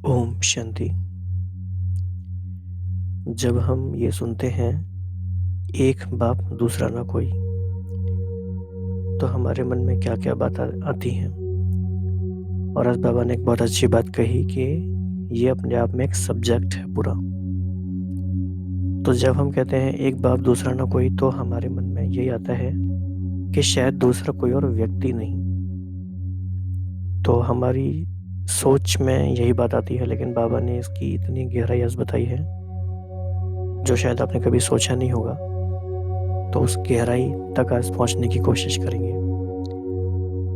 ओम शांति। जब हम ये सुनते हैं एक बाप दूसरा ना कोई, तो हमारे मन में क्या क्या बात आती हैं। और आज बाबा ने एक बहुत अच्छी बात कही कि ये अपने आप में एक सब्जेक्ट है पूरा। तो जब हम कहते हैं एक बाप दूसरा ना कोई, तो हमारे मन में यही आता है कि शायद दूसरा कोई और व्यक्ति नहीं। तो हमारी सोच में यही बात आती है, लेकिन बाबा ने इसकी इतनी गहराई आज बताई है जो शायद आपने कभी सोचा नहीं होगा। तो उस गहराई तक आज पहुंचने की कोशिश करेंगे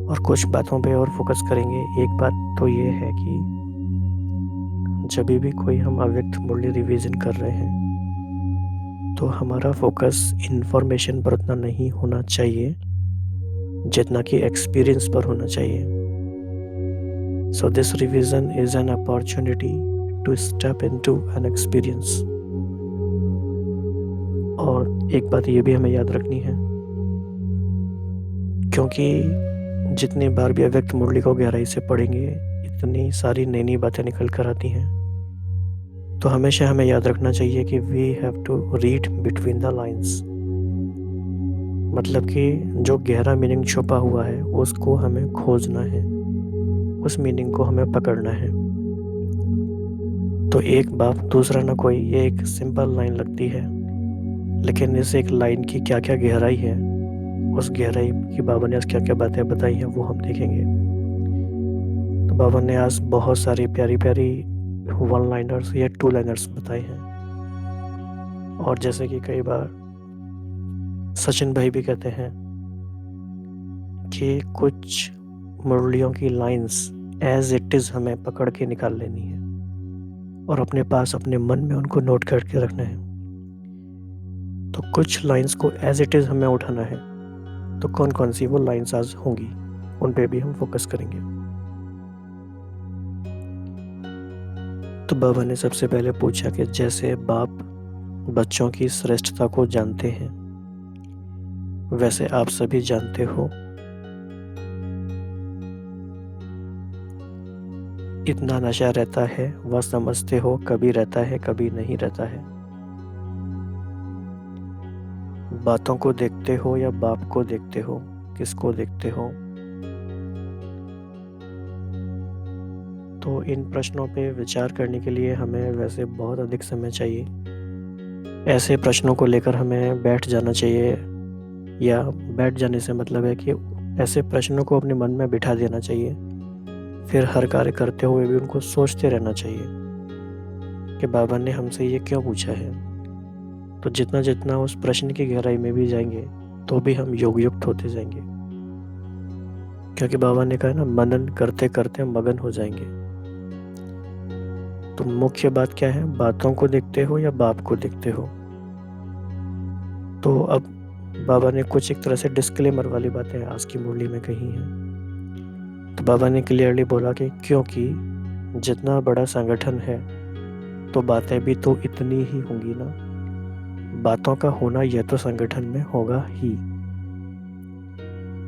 और कुछ बातों पे और फोकस करेंगे। एक बात तो ये है कि जब भी कोई हम अव्यक्त मुरली रिवीजन कर रहे हैं, तो हमारा फोकस इन्फॉर्मेशन पर उतना नहीं होना चाहिए जितना कि एक्सपीरियंस पर होना चाहिए। So this revision is an opportunity to step into an experience. और एक बात ये भी हमें याद रखनी है, क्योंकि जितनी बार भी अव्यक्त मुरली को गहराई से पढ़ेंगे, इतनी सारी नई नई बातें निकल कर आती हैं। तो हमेशा हमें याद रखना चाहिए कि we have to read between the lines. मतलब कि जो गहरा मीनिंग छुपा हुआ है उसको हमें खोजना है, उस मीनिंग को हमें पकड़ना है। तो एक बाप दूसरा ना कोई, ये एक सिंपल लाइन लगती है, लेकिन इस एक लाइन की क्या क्या गहराई है, उस गहराई की बाबा ने आज क्या क्या बातें बताई हैं वो हम देखेंगे। तो बाबा ने आज बहुत सारी प्यारी प्यारी वन लाइनर्स या टू लाइनर्स बताए हैं। और जैसे कि कई बार सचिन भाई भी कहते हैं कि कुछ मुरलियों की लाइंस एज इट इज़ हमें पकड़ के निकाल लेनी है और अपने पास अपने मन में उनको नोट करके रखना है। तो कुछ लाइंस को एज इट इज़ हमें उठाना है। तो कौन कौन सी वो लाइंस आज होंगी, उन पे भी हम फोकस करेंगे। तो बाबा ने सबसे पहले पूछा कि जैसे बाप बच्चों की श्रेष्ठता को जानते हैं, वैसे आप सभी जानते हो इतना नशा रहता है, वह समझते हो, कभी रहता है कभी नहीं रहता है। बातों को देखते हो या बाप को देखते हो, किसको देखते हो? तो इन प्रश्नों पे विचार करने के लिए हमें वैसे बहुत अधिक समय चाहिए। ऐसे प्रश्नों को लेकर हमें बैठ जाना चाहिए, या बैठ जाने से मतलब है कि ऐसे प्रश्नों को अपने मन में बिठा देना चाहिए। फिर हर कार्य करते हुए भी उनको सोचते रहना चाहिए कि बाबा ने हमसे ये क्यों पूछा है। तो जितना जितना उस प्रश्न की गहराई में भी जाएंगे, तो भी हम योग युक्त होते जाएंगे, क्योंकि बाबा ने कहा ना, मनन करते करते मगन हो जाएंगे। तो मुख्य बात क्या है, बातों को देखते हो या बाप को देखते हो? तो अब बाबा ने कुछ एक तरह से डिस्क्लेमर वाली बातें आज की मुरली में कही हैं। तो बाबा ने क्लियरली बोला कि क्योंकि जितना बड़ा संगठन है, तो बातें भी तो इतनी ही होंगी ना। बातों का होना यह तो संगठन में होगा ही।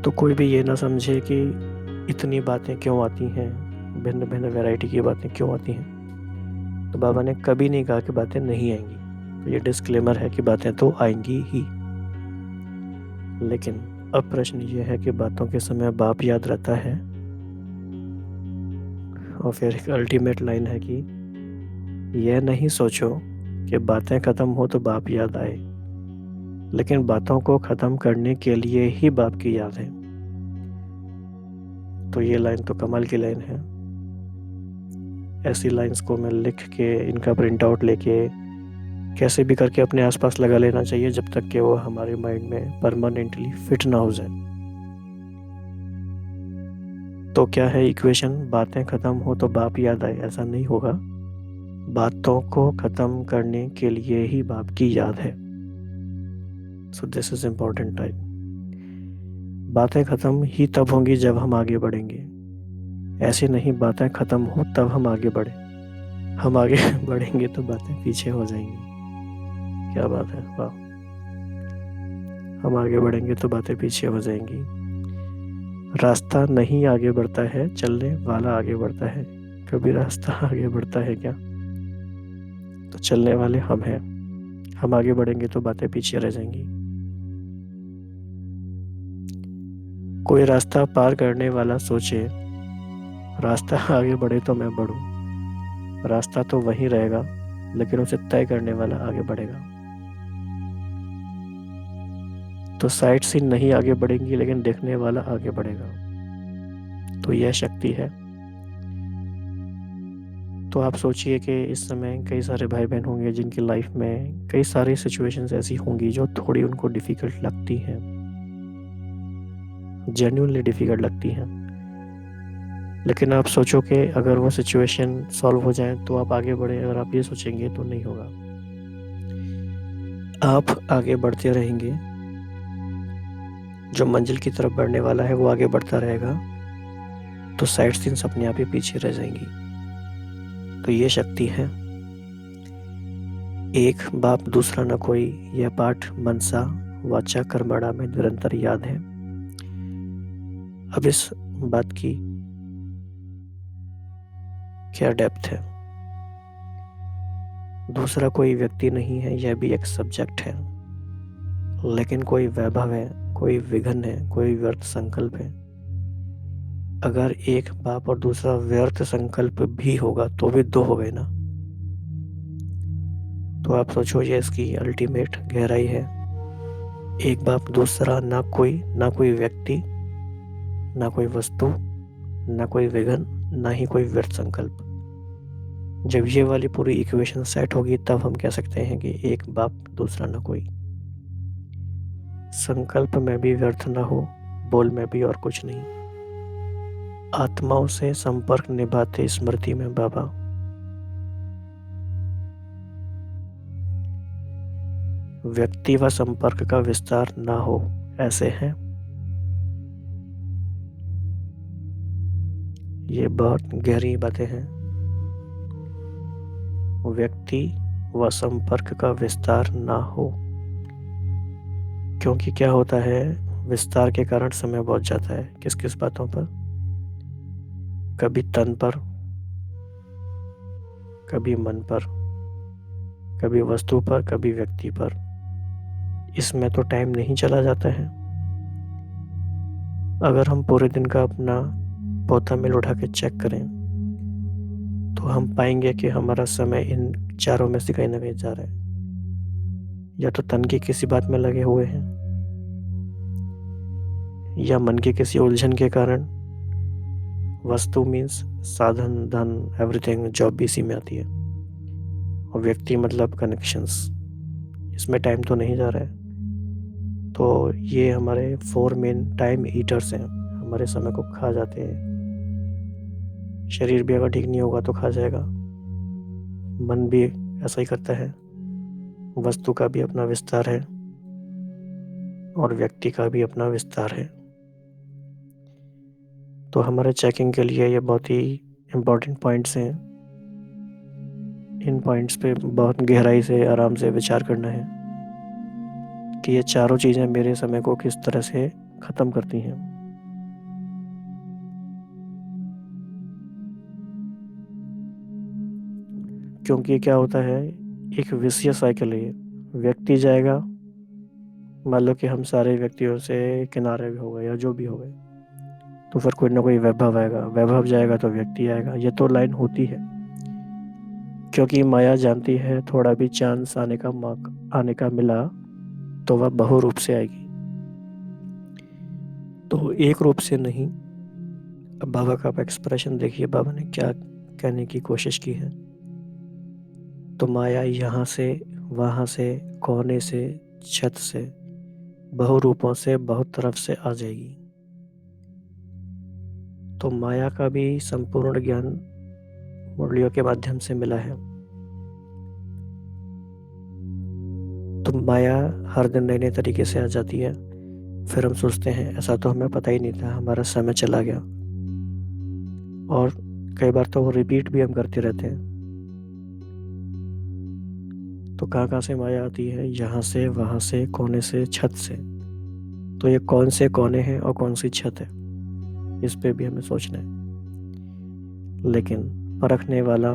तो कोई भी ये ना समझे कि इतनी बातें क्यों आती हैं, भिन्न भिन्न वैरायटी की बातें क्यों आती हैं। तो बाबा ने कभी नहीं कहा कि बातें नहीं आएंगी। तो ये डिस्क्लेमर है कि बातें तो आएंगी ही। लेकिन अब प्रश्न ये है कि बातों के समय बाप याद रहता है? और फिर एक अल्टीमेट लाइन है कि यह नहीं सोचो कि बातें ख़त्म हो तो बाप याद आए, लेकिन बातों को ख़त्म करने के लिए ही बाप की याद है। तो ये लाइन तो कमाल की लाइन है। ऐसी लाइंस को मैं लिख के, इनका प्रिंट आउट लेके कैसे भी करके अपने आसपास लगा लेना चाहिए, जब तक कि वो हमारे माइंड में परमानेंटली फिट ना हो जाए। तो क्या है इक्वेशन, बातें ख़त्म हो तो बाप याद आए? ऐसा नहीं होगा। बातों को ख़त्म करने के लिए ही बाप की याद है। So this is important time. बातें ख़त्म ही तब होंगी जब हम आगे बढ़ेंगे। ऐसे नहीं बातें ख़त्म हो तब हम आगे बढ़े। हम आगे बढ़ेंगे तो बातें पीछे हो जाएंगी। क्या बात है, वाह। हम आगे बढ़ेंगे तो बातें पीछे हो जाएंगी। रास्ता नहीं आगे बढ़ता है, चलने वाला आगे बढ़ता है। कभी रास्ता आगे बढ़ता है क्या? तो चलने वाले हम हैं। हम आगे बढ़ेंगे तो बातें पीछे रह जाएंगी। कोई रास्ता पार करने वाला सोचे, रास्ता आगे बढ़े तो मैं बढ़ूं। रास्ता तो वहीं रहेगा, लेकिन उसे तय करने वाला आगे बढ़ेगा। तो साइट सीन नहीं आगे बढ़ेंगी, लेकिन देखने वाला आगे बढ़ेगा। तो यह शक्ति है। तो आप सोचिए कि इस समय कई सारे भाई बहन होंगे जिनकी लाइफ में कई सारी सिचुएशंस ऐसी होंगी जो थोड़ी उनको डिफ़िकल्ट लगती हैं, जेन्युइनली डिफ़िकल्ट लगती हैं। लेकिन आप सोचो कि अगर वो सिचुएशन सॉल्व हो जाए तो आप आगे बढ़े। अगर आप ये सोचेंगे तो नहीं होगा। आप आगे बढ़ते रहेंगे, जो मंजिल की तरफ बढ़ने वाला है वो आगे बढ़ता रहेगा, तो साइड सीन्स अपने आप ही पीछे रह जाएंगी। तो ये शक्ति है। एक बाप दूसरा न कोई, यह पाठ मनसा वाचा कर्मणा में निरंतर याद है। अब इस बात की क्या डेप्थ है। दूसरा कोई व्यक्ति नहीं है, यह भी एक सब्जेक्ट है। लेकिन कोई वैभव है, कोई विघन है, कोई व्यर्थ संकल्प है। अगर एक बाप और दूसरा व्यर्थ संकल्प भी होगा तो भी दो हो गए ना। तो आप सोचो, ये इसकी अल्टीमेट गहराई है। एक बाप दूसरा ना कोई व्यक्ति, ना कोई वस्तु, ना कोई विघन, ना ही कोई व्यर्थ संकल्प। जब ये वाली पूरी इक्वेशन सेट होगी तब हम कह सकते हैं कि एक बाप दूसरा ना कोई। संकल्प में भी व्यर्थ ना हो, बोल में भी और कुछ नहीं। आत्माओं से संपर्क निभाते स्मृति में बाबा। व्यक्ति व संपर्क का विस्तार ना हो, ऐसे हैं। ये बहुत गहरी बातें हैं। व्यक्ति व संपर्क का विस्तार ना हो, क्योंकि क्या होता है, विस्तार के कारण समय बहुत जाता है। किस किस बातों पर? कभी तन पर, कभी मन पर, कभी वस्तु पर, कभी व्यक्ति पर। इसमें तो टाइम नहीं चला जाता है। अगर हम पूरे दिन का अपना पौधा मिल उठा के चेक करें तो हम पाएंगे कि हमारा समय इन चारों में से कहीं ना कहीं जा रहा है। या तो तन की किसी बात में लगे हुए हैं, या मन की किसी उलझन के कारण। वस्तु मीन्स साधन, धन, एवरीथिंग, जॉब भी इसी में आती है। और व्यक्ति मतलब कनेक्शंस। इसमें टाइम तो नहीं जा रहा है। तो ये हमारे 4 मेन टाइम ईटर्स हैं, हमारे समय को खा जाते हैं। शरीर भी अगर ठीक नहीं होगा तो खा जाएगा। मन भी ऐसा ही करता है। वस्तु का भी अपना विस्तार है और व्यक्ति का भी अपना विस्तार है। तो हमारे चेकिंग के लिए ये बहुत ही इम्पोर्टेंट पॉइंट्स हैं। इन पॉइंट्स पे बहुत गहराई से आराम से विचार करना है कि ये चारों चीज़ें मेरे समय को किस तरह से ख़त्म करती हैं। क्योंकि क्या होता है, एक विषय साइकिल है। व्यक्ति जाएगा, मान लो कि हम सारे व्यक्तियों से किनारे भी हो गए या जो भी हो गए, तो फिर कोई ना कोई वैभव आएगा। वैभव जाएगा तो व्यक्ति आएगा। ये तो लाइन होती है, क्योंकि माया जानती है थोड़ा भी चांस आने का मिला तो वह बहु रूप से आएगी। तो एक रूप से नहीं। अब बाबा का आप एक्सप्रेशन देखिए, बाबा ने क्या कहने की कोशिश की है। तो माया यहाँ से, वहाँ से, कोने से, छत से, बहु रूपों से, बहुत तरफ से आ जाएगी। तो माया का भी संपूर्ण ज्ञान मुरलियों के माध्यम से मिला है। तो माया हर दिन नए नए तरीके से आ जाती है। फिर हम सोचते हैं ऐसा तो हमें पता ही नहीं था, हमारा समय चला गया। और कई बार तो वो रिपीट भी हम करते रहते हैं। तो कहाँ कहाँ से माया आती है? यहाँ से, वहाँ से, कोने से, छत से। तो ये कौन से कोने हैं और कौन सी छत है, इस पे भी हमें सोचना है। लेकिन परखने वाला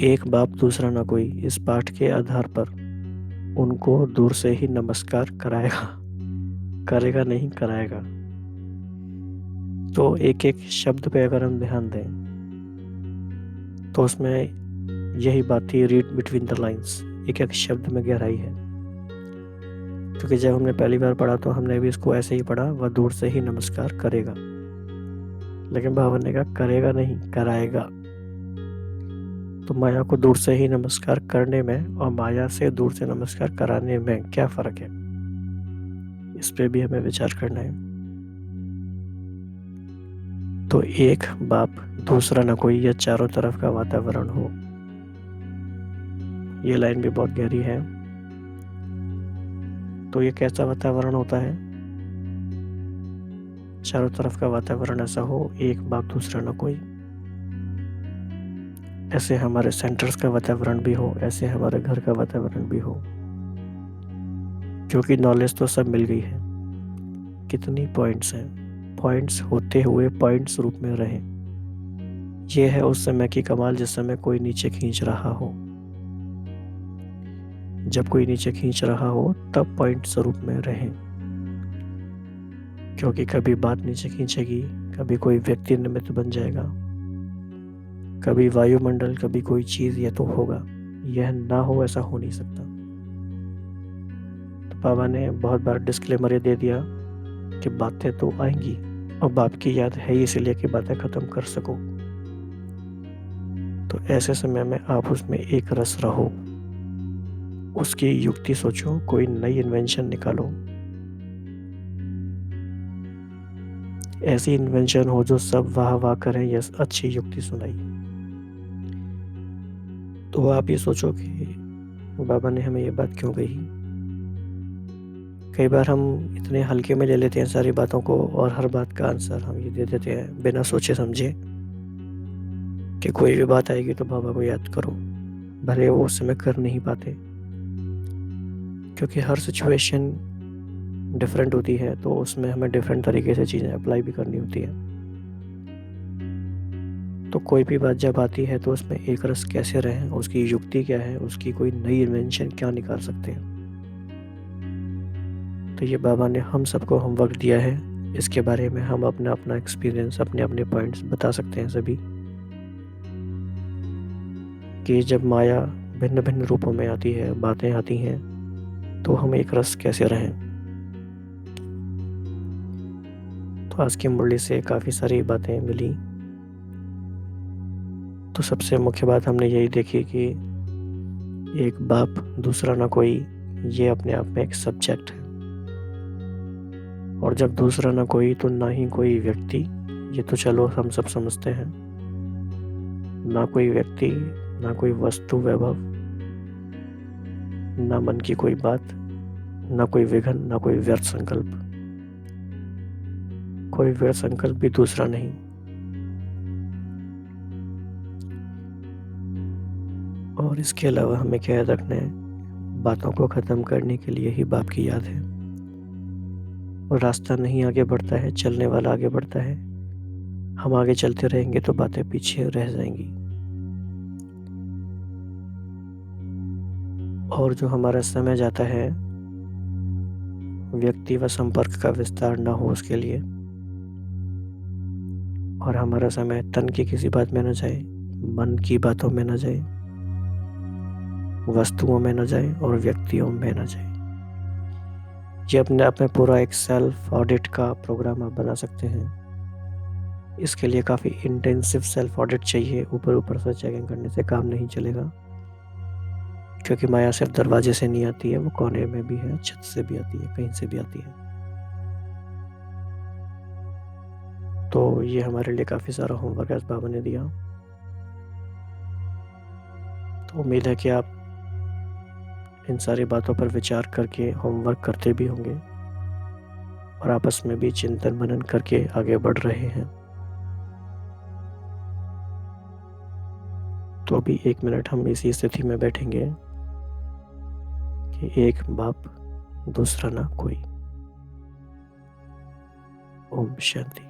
एक बाप दूसरा ना कोई, इस पाठ के आधार पर उनको दूर से ही नमस्कार कराएगा। करेगा नहीं, कराएगा। तो एक एक शब्द पे अगर हम ध्यान दें तो उसमें यही बात थी, रीड बिटवीन द लाइंस। एक एक शब्द में गहराई है, क्योंकि जब हमने पहली बार पढ़ा तो हमने भी इसको ऐसे ही पढ़ा, वह दूर से ही नमस्कार करेगा। लेकिन बाबा ने कहा करेगा नहीं, कराएगा। तो माया को दूर से ही नमस्कार करने में और माया से दूर से नमस्कार कराने में क्या फर्क है, इस पे भी हमें विचार करना है। तो एक बाप दूसरा न कोई, या चारों तरफ का वातावरण हो। ये लाइन भी बहुत गहरी है। तो ये कैसा वातावरण होता है? चारों तरफ का वातावरण ऐसा हो, एक बाप दूसरा न कोई। ऐसे हमारे सेंटर्स का वातावरण भी हो, ऐसे हमारे घर का वातावरण भी हो, क्योंकि नॉलेज तो सब मिल गई है। कितनी पॉइंट्स हैं, पॉइंट्स होते हुए पॉइंट्स रूप में रहें। ये है उस समय की कमाल, जिस समय कोई नीचे खींच रहा हो। जब कोई नीचे खींच रहा हो तब पॉइंट स्वरूप में रहें, क्योंकि कभी बात नीचे खींचेगी, कभी कोई व्यक्ति निमित्त बन जाएगा, कभी वायुमंडल, कभी कोई चीज, ये तो होगा। यह ना हो ऐसा हो नहीं सकता। तो बाबा ने बहुत बार डिस्क्लेमर ये दे दिया कि बातें तो आएंगी, और बाप की याद है इसलिए कि बातें खत्म कर सको। तो ऐसे समय में आप उसमें एक रस रहो, उसकी युक्ति सोचो, कोई नई इन्वेंशन निकालो। ऐसी इन्वेंशन हो जो सब वाह वाह करें, यस अच्छी युक्ति सुनाई। तो आप ये सोचो कि बाबा ने हमें ये बात क्यों कही। कई बार हम इतने हल्के में ले लेते हैं सारी बातों को, और हर बात का आंसर हम ये दे देते हैं बिना सोचे समझे कि कोई भी बात आएगी तो बाबा को याद करो, भले वो उस समय कर नहीं पाते, क्योंकि हर सिचुएशन डिफरेंट होती है, तो उसमें हमें डिफरेंट तरीके से चीज़ें अप्लाई भी करनी होती है। तो कोई भी बात जब आती है तो उसमें एक रस कैसे रहें, उसकी युक्ति क्या है, उसकी कोई नई इन्वेंशन क्या निकाल सकते हैं। तो ये बाबा ने हम सबको होमवर्क दिया है, इसके बारे में हम अपना अपना एक्सपीरियंस, अपने अपने पॉइंट्स बता सकते हैं सभी, कि जब माया भिन्न भिन्न रूपों में आती है, बातें आती हैं, तो हम एक रस कैसे रहें। तो आज की मुरली से काफ़ी सारी बातें मिली। तो सबसे मुख्य बात हमने यही देखी कि एक बाप दूसरा ना कोई, ये अपने आप में एक सब्जेक्ट है, और जब दूसरा ना कोई तो ना ही कोई व्यक्ति, ये तो चलो हम सब समझते हैं। ना कोई व्यक्ति, ना कोई वस्तु वैभव, ना मन की कोई बात, ना कोई विघन, ना कोई व्यर्थ संकल्प। कोई व्यर्थ संकल्प भी दूसरा नहीं। और इसके अलावा हमें क्या याद रखना है, बातों को ख़त्म करने के लिए ही बाप की याद है। और रास्ता नहीं आगे बढ़ता है, चलने वाला आगे बढ़ता है। हम आगे चलते रहेंगे तो बातें पीछे रह जाएंगी। और जो हमारा समय जाता है, व्यक्ति व संपर्क का विस्तार ना हो उसके लिए, और हमारा समय तन की किसी बात में न जाए, मन की बातों में न जाए, वस्तुओं में न जाए, और व्यक्तियों में न जाए। ये अपने आप में पूरा एक सेल्फ ऑडिट का प्रोग्राम आप बना सकते हैं। इसके लिए काफ़ी इंटेंसिव सेल्फ ऑडिट चाहिए, ऊपर ऊपर से चेकिंग करने से काम नहीं चलेगा, क्योंकि माया सिर्फ दरवाजे से नहीं आती है, वो कोने में भी है, छत से भी आती है, कहीं से भी आती है। तो ये हमारे लिए काफ़ी सारा होमवर्क आज बाबा ने दिया। तो उम्मीद है कि आप इन सारी बातों पर विचार करके होमवर्क करते भी होंगे, और आपस में भी चिंतन मनन करके आगे बढ़ रहे हैं। तो अभी 1 मिनट हम इसी स्थिति में बैठेंगे कि एक बाप दूसरा ना कोई। ओम शांति।